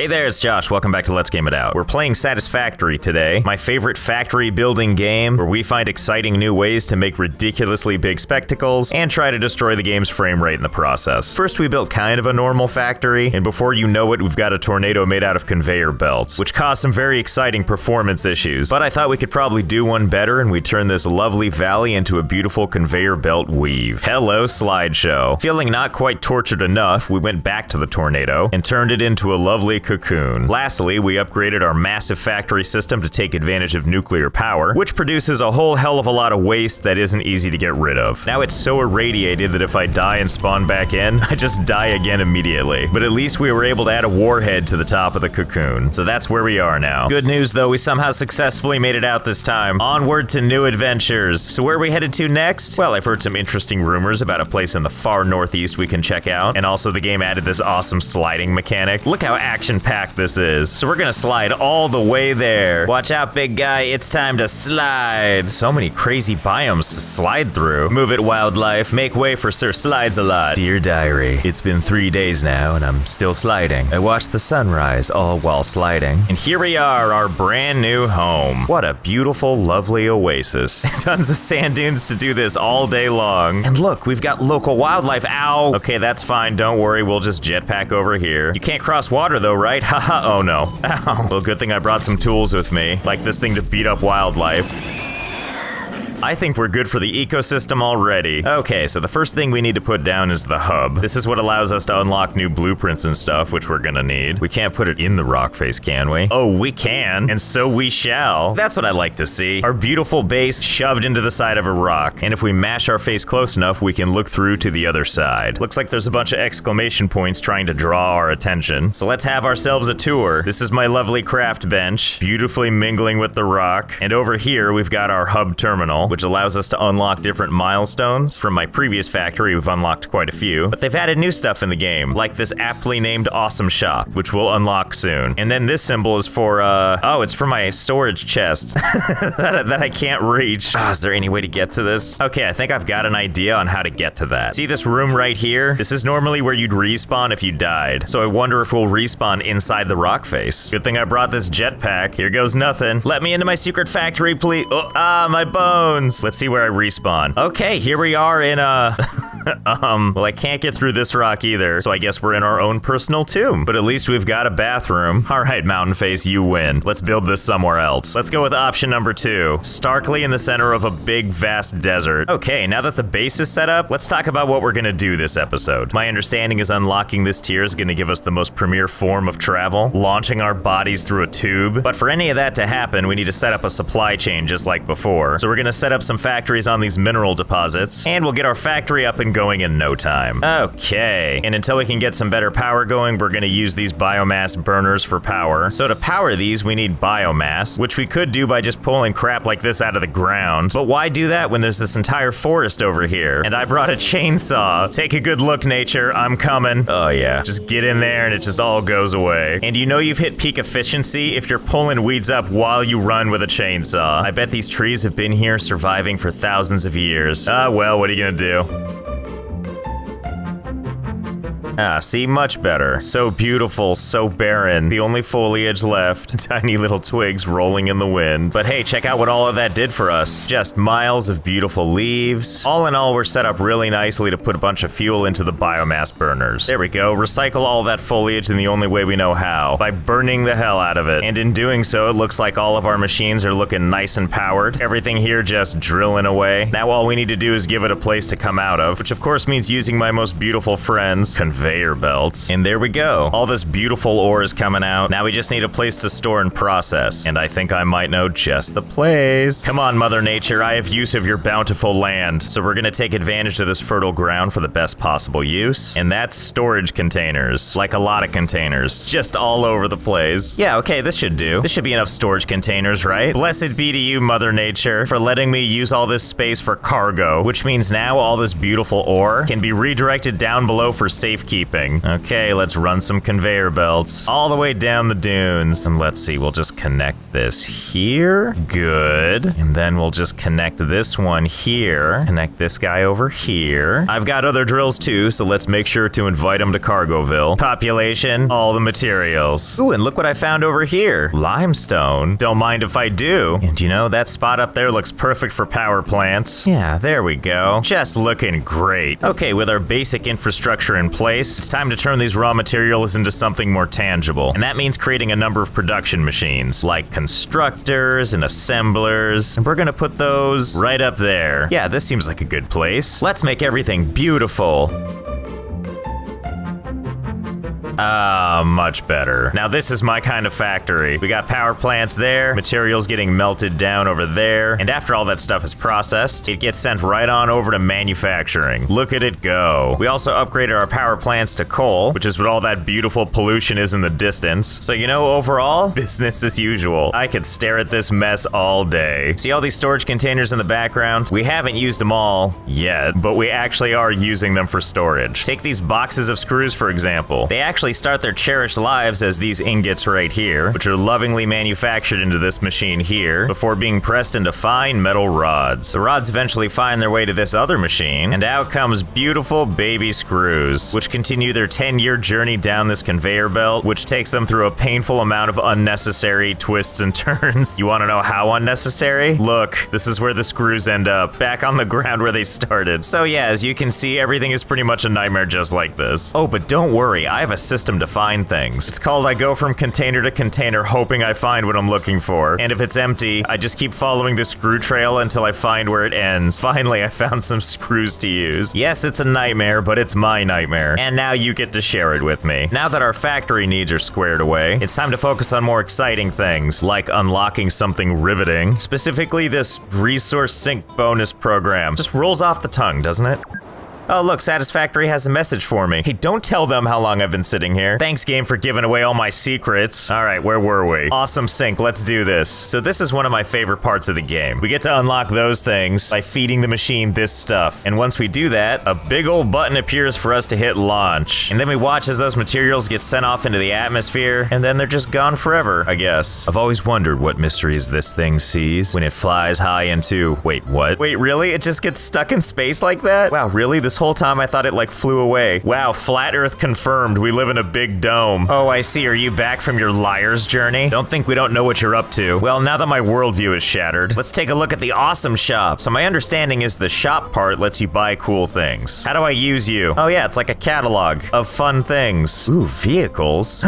Hey there, it's Josh. Welcome back to Let's Game It Out. We're playing Satisfactory today, my favorite factory building game where we find exciting new ways to make ridiculously big spectacles and try to destroy the game's frame rate in the process. First, we built kind of a normal factory, and before you know it, we've got a tornado made out of conveyor belts, which caused some very exciting performance issues. But I thought we could probably do one better, and we turned this lovely valley into a beautiful conveyor belt weave. Hello, slideshow. Feeling not quite tortured enough, we went back to the tornado and turned it into a lovely cocoon. Lastly, we upgraded our massive factory system to take advantage of nuclear power, which produces a whole hell of a lot of waste that isn't easy to get rid of. Now it's so irradiated that if I die and spawn back in, I just die again immediately. But at least we were able to add a warhead to the top of the cocoon. So that's where we are now. Good news though, we somehow successfully made it out this time. Onward to new adventures. So where are we headed to next? Well, I've heard some interesting rumors about a place in the far northeast we can check out. And also the game added this awesome sliding mechanic. Look how action-packed this is. So we're gonna slide all the way there. Watch out, big guy, it's time to slide. So many crazy biomes to slide through. Move it, wildlife. Make way for Sir Slides-a-Lot. Dear diary, it's been 3 days now and I'm still sliding. I watched the sunrise all while sliding. And here we are, our brand new home. What a beautiful, lovely oasis. Tons of sand dunes to do this all day long. And look, we've got local wildlife. Ow! Okay, that's fine, don't worry, we'll just jetpack over here. You can't cross water though, right? Haha, oh no. Ow. Well, good thing I brought some tools with me, like this thing to beat up wildlife. I think we're good for the ecosystem already. Okay, so the first thing we need to put down is the hub. This is what allows us to unlock new blueprints and stuff, which we're gonna need. We can't put it in the rock face, can we? Oh, we can, and so we shall. That's what I like to see. Our beautiful base shoved into the side of a rock, and if we mash our face close enough, we can look through to the other side. Looks like there's a bunch of exclamation points trying to draw our attention. So let's have ourselves a tour. This is my lovely craft bench, beautifully mingling with the rock. And over here, we've got our hub terminal, which allows us to unlock different milestones. From my previous factory, we've unlocked quite a few, but they've added new stuff in the game, like this aptly named Awesome Shop, which we'll unlock soon. And then this symbol is for, oh, it's for my storage chest that I can't reach. Is there any way to get to this? Okay, I think I've got an idea on how to get to that. See this room right here? This is normally where you'd respawn if you died. So I wonder if we'll respawn inside the rock face. Good thing I brought this jetpack. Here goes nothing. Let me into my secret factory, please. Oh, my bones. Let's see where I respawn. Okay, here we are in well, I can't get through this rock either, so I guess we're in our own personal tomb. But at least we've got a bathroom. All right, Mountain Face, you win. Let's build this somewhere else. Let's go with option number 2. Starkly in the center of a big, vast desert. Okay, now that the base is set up, let's talk about what we're gonna do this episode. My understanding is unlocking this tier is gonna give us the most premier form of travel, launching our bodies through a tube. But for any of that to happen, we need to set up a supply chain just like before. So we're gonna set up some factories on these mineral deposits, and we'll get our factory up and going in no time. Okay, and until we can get some better power going, we're gonna use these biomass burners for power. So to power these, we need biomass, which we could do by just pulling crap like this out of the ground. But why do that when there's this entire forest over here? And I brought a chainsaw. Take a good look, nature, I'm coming. Oh yeah, just get in there and it just all goes away. And you know you've hit peak efficiency if you're pulling weeds up while you run with a chainsaw. I bet these trees have been here surviving for thousands of years. Well, what are you gonna do? See, much better. So beautiful, so barren. The only foliage left, tiny little twigs rolling in the wind. But hey, check out what all of that did for us. Just miles of beautiful leaves. All in all, we're set up really nicely to put a bunch of fuel into the biomass burners. There we go, recycle all that foliage in the only way we know how, by burning the hell out of it. And in doing so, it looks like all of our machines are looking nice and powered. Everything here just drilling away. Now all we need to do is give it a place to come out of, which of course means using my most beautiful friends, conveyor belts. And there we go. All this beautiful ore is coming out. Now we just need a place to store and process. And I think I might know just the place. Come on, Mother Nature, I have use of your bountiful land. So we're gonna take advantage of this fertile ground for the best possible use. And that's storage containers. Like a lot of containers. Just all over the place. Yeah, okay, this should do. This should be enough storage containers, right? Blessed be to you, Mother Nature, for letting me use all this space for cargo, which means now all this beautiful ore can be redirected down below for safekeeping. safekeeping. Okay, let's run some conveyor belts all the way down the dunes. And let's see, we'll just connect this here. Good. And then we'll just connect this one here. Connect this guy over here. I've got other drills too, so let's make sure to invite them to Cargoville. Population, all the materials. Ooh, and look what I found over here. Limestone. Don't mind if I do. And you know, that spot up there looks perfect for power plants. Yeah, there we go. Just looking great. Okay, with our basic infrastructure in place, it's time to turn these raw materials into something more tangible. And that means creating a number of production machines, like constructors and assemblers. And we're gonna put those right up there. Yeah, this seems like a good place. Let's make everything beautiful. Much better. Now this is my kind of factory. We got power plants there, materials getting melted down over there, and after all that stuff is processed, it gets sent right on over to manufacturing. Look at it go. We also upgraded our power plants to coal, which is what all that beautiful pollution is in the distance. So you know, overall, business as usual. I could stare at this mess all day. See all these storage containers in the background? We haven't used them all yet, but we actually are using them for storage. Take these boxes of screws, for example. They actually start their cherished lives as these ingots right here, which are lovingly manufactured into this machine here before being pressed into fine metal rods. The rods eventually find their way to this other machine, and out comes beautiful baby screws, which continue their 10-year journey down this conveyor belt, which takes them through a painful amount of unnecessary twists and turns. You want to know how unnecessary? Look, this is where the screws end up, back on the ground where they started. So yeah, as you can see, everything is pretty much a nightmare just like this. Oh, but don't worry, I have a system to find things. It's called I go from container to container hoping I find what I'm looking for. And if it's empty, I just keep following the screw trail until I find where it ends. Finally, I found some screws to use. Yes, it's a nightmare, but it's my nightmare. And now you get to share it with me. Now that our factory needs are squared away, it's time to focus on more exciting things, like unlocking something riveting. Specifically, this resource sync bonus program. Just rolls off the tongue, doesn't it? Oh, look, Satisfactory has a message for me. Hey, don't tell them how long I've been sitting here. Thanks, game, for giving away all my secrets. All right, where were we? Awesome sync, let's do this. So this is one of my favorite parts of the game. We get to unlock those things by feeding the machine this stuff. And once we do that, a big old button appears for us to hit launch. And then we watch as those materials get sent off into the atmosphere, and then they're just gone forever, I guess. I've always wondered what mysteries this thing sees when it flies high into... Wait, what? Wait, really? It just gets stuck in space like that? Wow, really? This whole time I thought it like flew away. Wow, flat earth confirmed. We live in a big dome. Oh, I see. Are you back from your liar's journey? Don't think we don't know what you're up to. Well, now that my worldview is shattered, let's take a look at the awesome shop. So my understanding is the shop part lets you buy cool things. How do I use you? Oh yeah, it's like a catalog of fun things. Ooh, vehicles.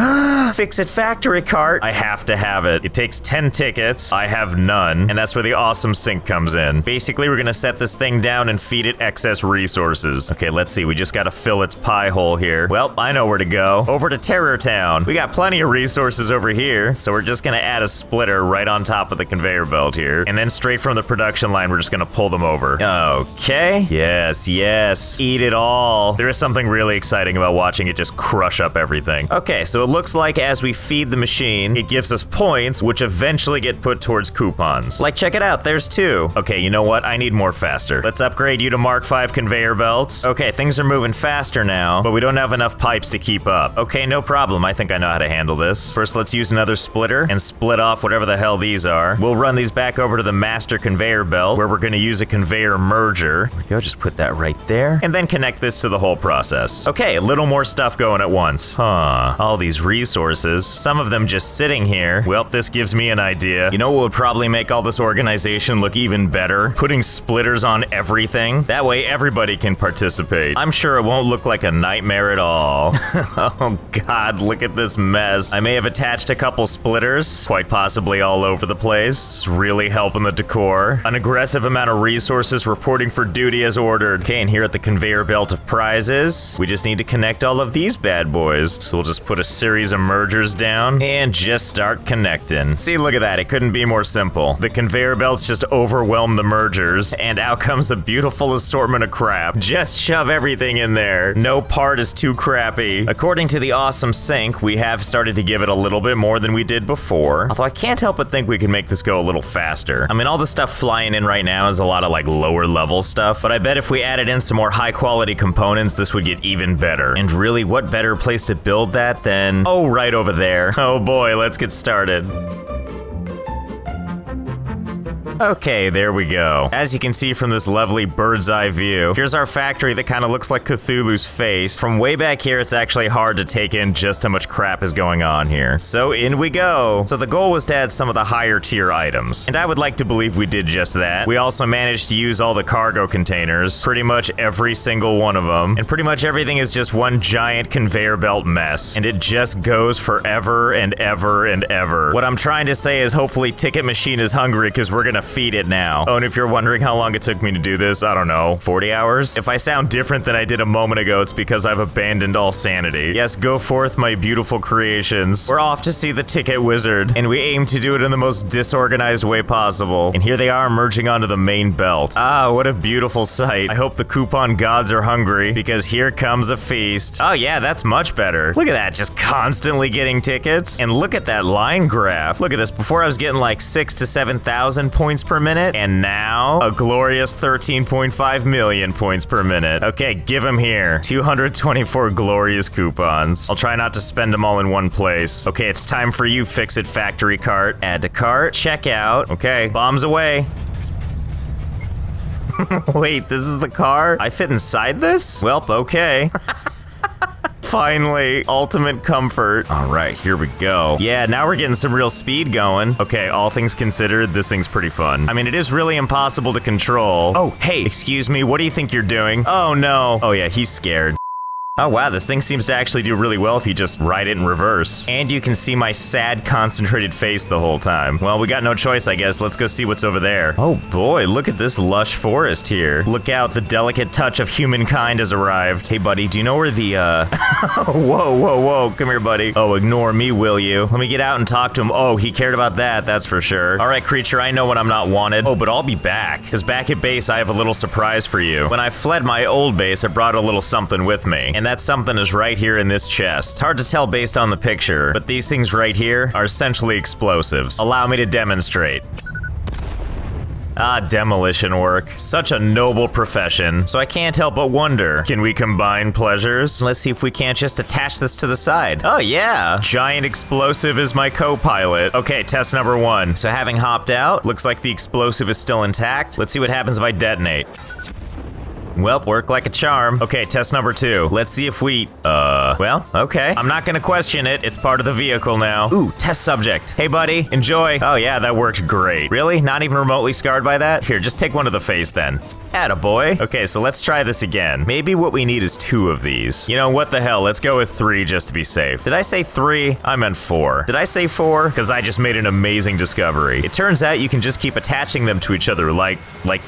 Fix-It factory cart. I have to have it. It takes 10 tickets. I have none. And that's where the awesome sync comes in. Basically, we're gonna set this thing down and feed it excess resources. Okay, let's see. We just gotta fill its pie hole here. Well, I know where to go. Over to Terror Town. We got plenty of resources over here, so we're just gonna add a splitter right on top of the conveyor belt here. And then straight from the production line, we're just gonna pull them over. Okay. Yes, yes. Eat it all. There is something really exciting about watching it just crush up everything. Okay, so it looks like as we feed the machine, it gives us points, which eventually get put towards coupons. Like, check it out. There's 2. Okay, you know what? I need more faster. Let's upgrade you to Mark 5 conveyor belts. Okay, things are moving faster now, but we don't have enough pipes to keep up. Okay, no problem. I think I know how to handle this. First, let's use another splitter and split off whatever the hell these are. We'll run these back over to the master conveyor belt, where we're going to use a conveyor merger. There we go, just put that right there, and then connect this to the whole process. Okay, a little more stuff going at once. Huh, all these resources, some of them just sitting here. Well, this gives me an idea. You know what would probably make all this organization look even better? Putting splitters on everything. That way everybody can participate. I'm sure it won't look like a nightmare at all. Oh god, look at this mess. I may have attached a couple splitters, quite possibly all over the place. It's really helping the decor. An aggressive amount of resources reporting for duty as ordered. Okay, and here at the conveyor belt of prizes, we just need to connect all of these bad boys. So we'll just put a series of mergers down and just start connecting. See, look at that. It couldn't be more simple. The conveyor belts just overwhelm the mergers, and out comes a beautiful assortment of crap. Just Just shove everything in there. No part is too crappy. According to the awesome sync, we have started to give it a little bit more than we did before. Although I can't help but think we can make this go a little faster. I mean, all the stuff flying in right now is a lot of like lower level stuff, but I bet if we added in some more high quality components, this would get even better. And really, what better place to build that than, oh, right over there. Oh boy, let's get started. Okay, there we go. As you can see from this lovely bird's eye view, here's our factory that kind of looks like Cthulhu's face. From way back here, it's actually hard to take in just how much crap is going on here. So in we go. So the goal was to add some of the higher tier items, and I would like to believe we did just that. We also managed to use all the cargo containers, pretty much every single one of them, and pretty much everything is just one giant conveyor belt mess, and it just goes forever and ever and ever. What I'm trying to say is hopefully Ticket Machine is hungry because we're gonna feed it now. Oh, and if you're wondering how long it took me to do this, I don't know, 40 hours? If I sound different than I did a moment ago, it's because I've abandoned all sanity. Yes, go forth, my beautiful creations. We're off to see the Ticket Wizard, and we aim to do it in the most disorganized way possible. And here they are merging onto the main belt. Ah, what a beautiful sight. I hope the coupon gods are hungry, because here comes a feast. Oh yeah, that's much better. Look at that, just constantly getting tickets. And look at that line graph. Look at this, before I was getting like 6,000 to 7,000 points per minute, and now a glorious 13.5 million points per minute. Okay, give them here. 224 glorious coupons. I'll try not to spend them all in one place. Okay, it's time for you, Fix-It Factory cart. Add to cart, check out. Okay, bombs away. Wait, this is the car? I fit inside this? Welp, okay. Finally, ultimate comfort. All right, here we go. Yeah, now we're getting some real speed going. Okay, all things considered, this thing's pretty fun. I mean, it is really impossible to control. Oh, hey, excuse me, what do you think you're doing? Oh no. Oh yeah, he's scared. Oh wow, this thing seems to actually do really well if you just ride it in reverse. And you can see my sad, concentrated face the whole time. Well, we got no choice, I guess. Let's go see what's over there. Oh boy, look at this lush forest here. Look out, the delicate touch of humankind has arrived. Hey buddy, do you know where the, whoa, come here buddy. Oh, ignore me, will you? Let me get out and talk to him. Oh, he cared about that, that's for sure. All right, creature, I know when I'm not wanted. Oh, but I'll be back. Because back at base, I have a little surprise for you. When I fled my old base, I brought a little something with me. And that something is right here in this chest. It's hard to tell based on the picture, but these things right here are essentially explosives. Allow me to demonstrate. Ah, demolition work. Such a noble profession. So I can't help but wonder, can we combine pleasures? Let's see if we can't just attach this to the side. Oh yeah, giant explosive is my co-pilot. Okay, test number 1. So having hopped out, looks like the explosive is still intact. Let's see what happens if I detonate. Welp, work like a charm. Okay, test number 2. Let's see if we, well, okay. I'm not gonna question it. It's part of the vehicle now. Ooh, test subject. Hey, buddy, enjoy. Oh, yeah, that worked great. Really? Not even remotely scarred by that? Here, just take one to the face then. Attaboy. Okay, so let's try this again. Maybe what we need is 2 of these. You know, what the hell? Let's go with 3 just to be safe. Did I say 3? I meant 4. Did I say 4? Because I just made an amazing discovery. It turns out you can just keep attaching them to each other like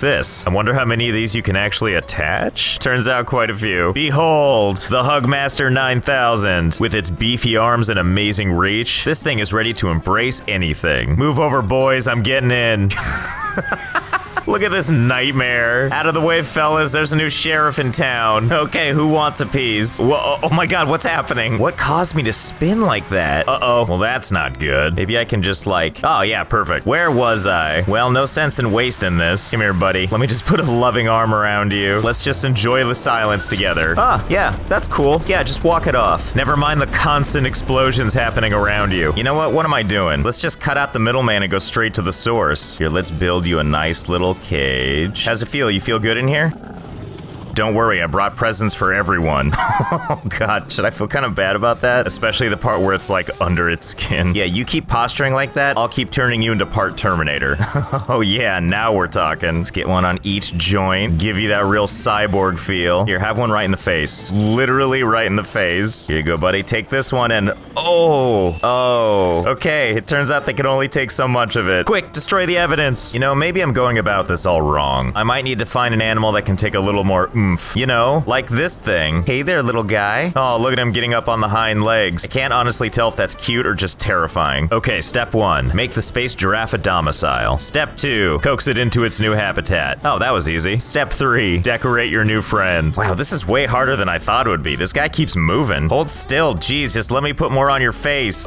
this. I wonder how many of these you can actually attach? Turns out quite a few. Behold, the Hugmaster 9000. With its beefy arms and amazing reach, this thing is ready to embrace anything. Move over, boys. I'm getting in. Look at this nightmare. Out of the way, fellas. There's a new sheriff in town. Okay, who wants a piece? Whoa, oh my god, what's happening? What caused me to spin like that? Uh-oh. Well, that's not good. Maybe I can just like... Oh, yeah, perfect. Where was I? Well, no sense in wasting this. Come here, buddy. Let me just put a loving arm around you. Let's just enjoy the silence together. Ah, yeah, that's cool. Yeah, just walk it off. Never mind the constant explosions happening around you. You know what? What am I doing? Let's just cut out the middleman and go straight to the source. Here, let's build you a nice little cage. How's it feel? You feel good in here? Don't worry, I brought presents for everyone. Oh god, should I feel kind of bad about that? Especially the part where it's like under its skin. Yeah, you keep posturing like that, I'll keep turning you into part Terminator. Oh yeah, now we're talking. Let's get one on each joint, give you that real cyborg feel. Here, have one right in the face. Literally right in the face. Here you go, buddy, take this one and... Oh. Okay, it turns out they can only take so much of it. Quick, destroy the evidence. You know, maybe I'm going about this all wrong. I might need to find an animal that can take a little more oomph. You know, like this thing. Hey there, little guy. Oh, look at him getting up on the hind legs. I can't honestly tell if that's cute or just terrifying. Okay, step 1. Make the space giraffe a domicile. Step 2. Coax it into its new habitat. Oh, that was easy. Step 3. Decorate your new friend. Wow, this is way harder than I thought it would be. This guy keeps moving. Hold still. Jeez, just let me put more on your face.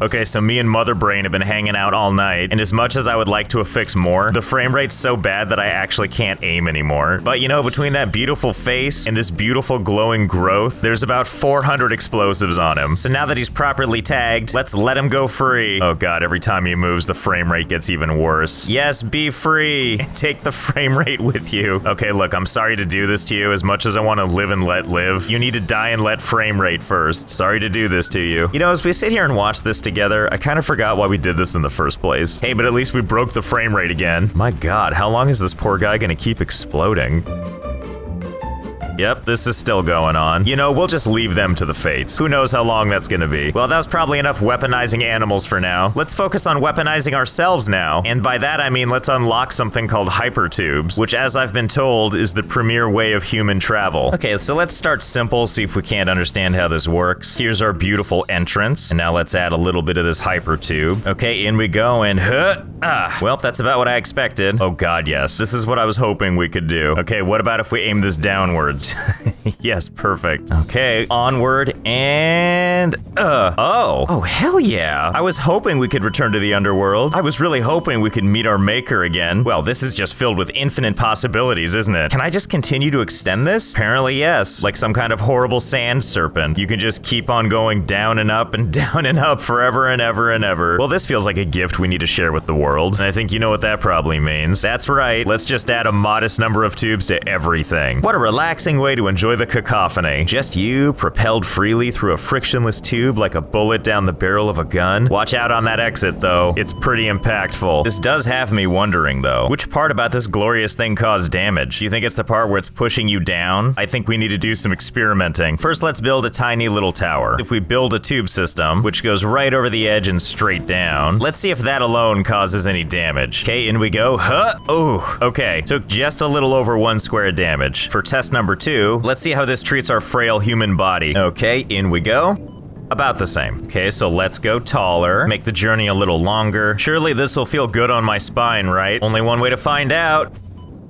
Okay, so me and Mother Brain have been hanging out all night, and as much as I would like to affix more, the frame rate's so bad that I actually can't aim anymore. But you know, between that beautiful face and this beautiful glowing growth, there's about 400 explosives on him. So now that he's properly tagged, let's let him go free. Oh god, every time he moves, the frame rate gets even worse. Yes, be free. Take the frame rate with you. Okay, look, I'm sorry to do this to you. As much as I want to live and let live, you need to die and let frame rate first. Sorry to do this to you. You know, as we sit here and watch this together, I kind of forgot why we did this in the first place. Hey, but at least we broke the frame rate again. My god, how long is this poor guy gonna keep exploding? Yep, this is still going on. You know, we'll just leave them to the fates. Who knows how long that's gonna be. Well, that was probably enough weaponizing animals for now. Let's focus on weaponizing ourselves now. And by that, I mean let's unlock something called hypertubes, which, as I've been told, is the premier way of human travel. Okay, so let's start simple, see if we can't understand how this works. Here's our beautiful entrance. And now let's add a little bit of this hypertube. Okay, in we go, and well, that's about what I expected. Oh god, yes. This is what I was hoping we could do. Okay, what about if we aim this downwards? Yes, perfect. Okay, onward and oh hell yeah. I was hoping we could return to the underworld. I was really hoping we could meet our maker again. Well, this is just filled with infinite possibilities, isn't it? Can I just continue to extend this? Apparently yes, like some kind of horrible sand serpent. You can just keep on going down and up and down and up forever and ever and ever. Well, this feels like a gift we need to share with the world, and I think you know what that probably means. That's right, let's just add a modest number of tubes to everything. What a relaxing way to enjoy the cacophony. Just you, propelled freely through a frictionless tube like a bullet down the barrel of a gun. Watch out on that exit, though. It's pretty impactful. This does have me wondering, though. Which part about this glorious thing caused damage? Do you think it's the part where it's pushing you down? I think we need to do some experimenting. First, let's build a tiny little tower. If we build a tube system, which goes right over the edge and straight down, let's see if that alone causes any damage. Okay, in we go. Oh, okay. Took just a little over 1 square damage. For test number 2, let's see how this treats our frail human body. Okay, in we go. About the same. Okay, so let's go taller. Make the journey a little longer. Surely this will feel good on my spine, right? Only one way to find out.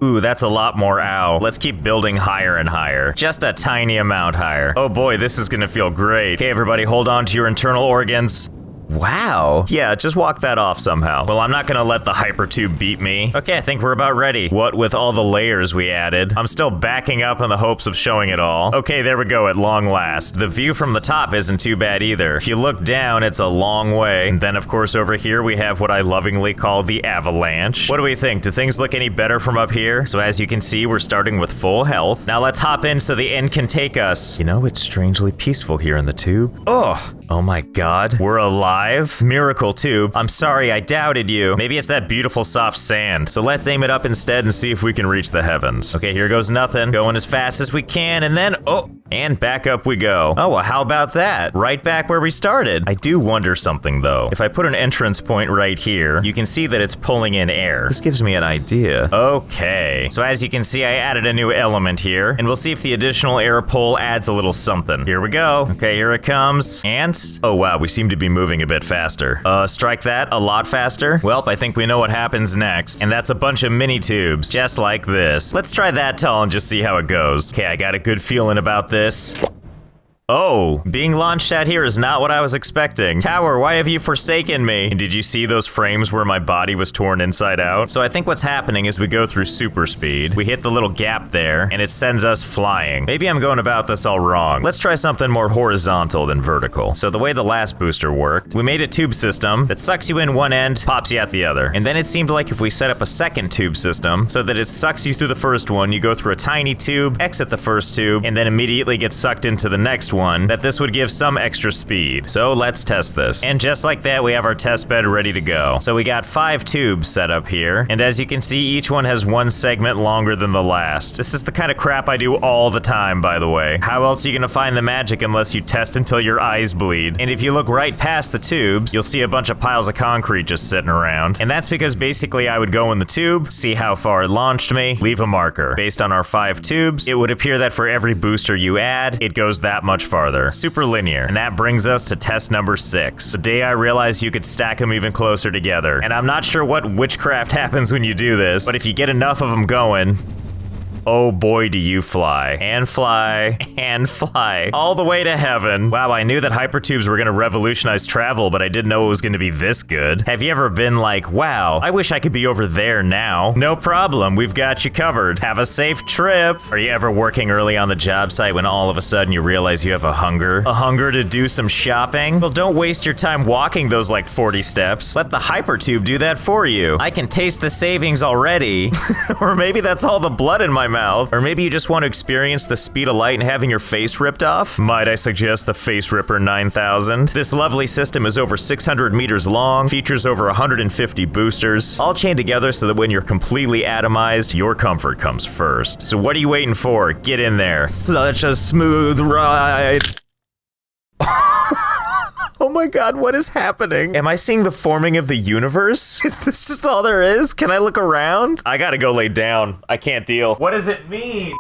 Ooh, that's a lot more ow. Let's keep building higher and higher. Just a tiny amount higher. Oh boy, this is gonna feel great. Okay, everybody, hold on to your internal organs. Wow. Yeah, just walk that off somehow. Well, I'm not gonna let the hypertube beat me. Okay, I think we're about ready. What with all the layers we added? I'm still backing up in the hopes of showing it all. Okay, there we go at long last. The view from the top isn't too bad either. If you look down, it's a long way. And then, of course, over here we have what I lovingly call the avalanche. What do we think? Do things look any better from up here? So as you can see, we're starting with full health. Now let's hop in so the end can take us. You know, it's strangely peaceful here in the tube. Oh my god. We're alive. Miracle tube. I'm sorry, I doubted you. Maybe it's that beautiful soft sand. So let's aim it up instead and see if we can reach the heavens. Okay, here goes nothing. Going as fast as we can, and then, and back up we go. Oh, well, how about that? Right back where we started. I do wonder something, though. If I put an entrance point right here, you can see that it's pulling in air. This gives me an idea. Okay. So as you can see, I added a new element here, and we'll see if the additional air pull adds a little something. Here we go. Okay, here it comes. And, oh wow, we seem to be moving a bit faster. Strike that a lot faster. Well, I think we know what happens next, and that's a bunch of mini tubes, just like this. Let's try that tall and just see how it goes. Okay, I got a good feeling about this. Oh, being launched out here is not what I was expecting. Tower, why have you forsaken me? And did you see those frames where my body was torn inside out? So I think what's happening is we go through super speed. We hit the little gap there, and it sends us flying. Maybe I'm going about this all wrong. Let's try something more horizontal than vertical. So the way the last booster worked, we made a tube system that sucks you in one end, pops you out the other. And then it seemed like if we set up a second tube system so that it sucks you through the first one, you go through a tiny tube, exit the first tube, and then immediately get sucked into the next one. everyone that this would give some extra speed. So let's test this. And just like that, we have our test bed ready to go. So we got 5 tubes set up here. And as you can see, each one has one segment longer than the last. This is the kind of crap I do all the time, by the way. How else are you gonna find the magic unless you test until your eyes bleed? And if you look right past the tubes, you'll see a bunch of piles of concrete just sitting around. And that's because basically I would go in the tube, see how far it launched me, leave a marker. Based on our 5 tubes, it would appear that for every booster you add, it goes that much farther. Super linear. And that brings us to test number 6. The day I realized you could stack them even closer together. And I'm not sure what witchcraft happens when you do this, but if you get enough of them going, oh boy, do you fly. And fly, and fly, all the way to heaven. Wow, I knew that hypertubes were gonna revolutionize travel, but I didn't know it was gonna be this good. Have you ever been like, wow, I wish I could be over there now? No problem, we've got you covered. Have a safe trip. Are you ever working early on the job site when all of a sudden you realize you have a hunger? A hunger to do some shopping? Well, don't waste your time walking those like 40 steps. Let the hypertube do that for you. I can taste the savings already. Or maybe that's all the blood in my mouth. Or maybe you just want to experience the speed of light and having your face ripped off? Might I suggest the Face Ripper 9000? This lovely system is over 600 meters long, features over 150 boosters, all chained together so that when you're completely atomized, your comfort comes first. So what are you waiting for? Get in there. Such a smooth ride. Oh my god, what is happening? Am I seeing the forming of the universe? Is this just all there is? Can I look around? I gotta go lay down. I can't deal. What does it mean?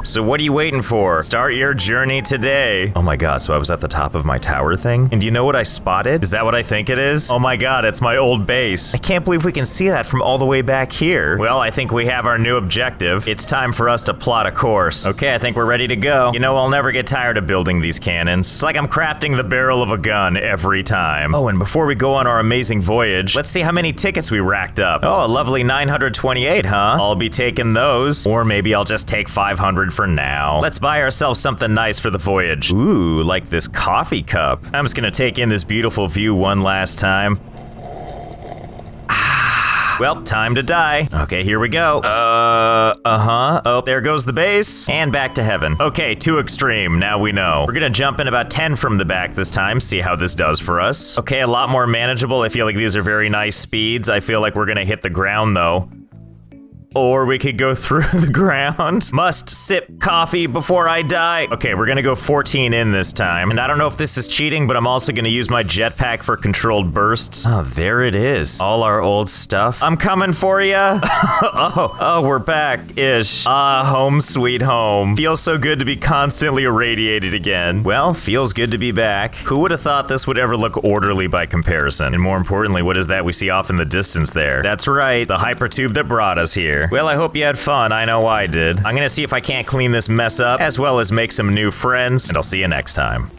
So what are you waiting for? Start your journey today. Oh my god, so I was at the top of my tower thing? And do you know what I spotted? Is that what I think it is? Oh my god, it's my old base. I can't believe we can see that from all the way back here. Well, I think we have our new objective. It's time for us to plot a course. Okay, I think we're ready to go. You know, I'll never get tired of building these cannons. It's like I'm crafting the barrel of a gun every time. Oh, and before we go on our amazing voyage, let's see how many tickets we racked up. Oh, a lovely 928, huh? I'll be taking those. Or maybe I'll just take 500 for now. Let's buy ourselves something nice for the voyage. Ooh, like this coffee cup. I'm just gonna take in this beautiful view one last time. Well, time to die. Okay, here we go. Oh, there goes the base. And back to heaven. Okay, too extreme, now we know. We're gonna jump in about 10 from the back this time, see how this does for us. Okay, a lot more manageable. I feel like these are very nice speeds. I feel like we're gonna hit the ground though. Or we could go through the ground. Must sip coffee before I die. Okay, we're gonna go 14 in this time. And I don't know if this is cheating, but I'm also gonna use my jetpack for controlled bursts. Oh, there it is. All our old stuff. I'm coming for ya. Oh, we're back-ish. Ah, home sweet home. Feels so good to be constantly irradiated again. Well, feels good to be back. Who would have thought this would ever look orderly by comparison? And more importantly, what is that we see off in the distance there? That's right, the hypertube that brought us here. Well, I hope you had fun. I know I did. I'm gonna see if I can't clean this mess up, as well as make some new friends, and I'll see you next time.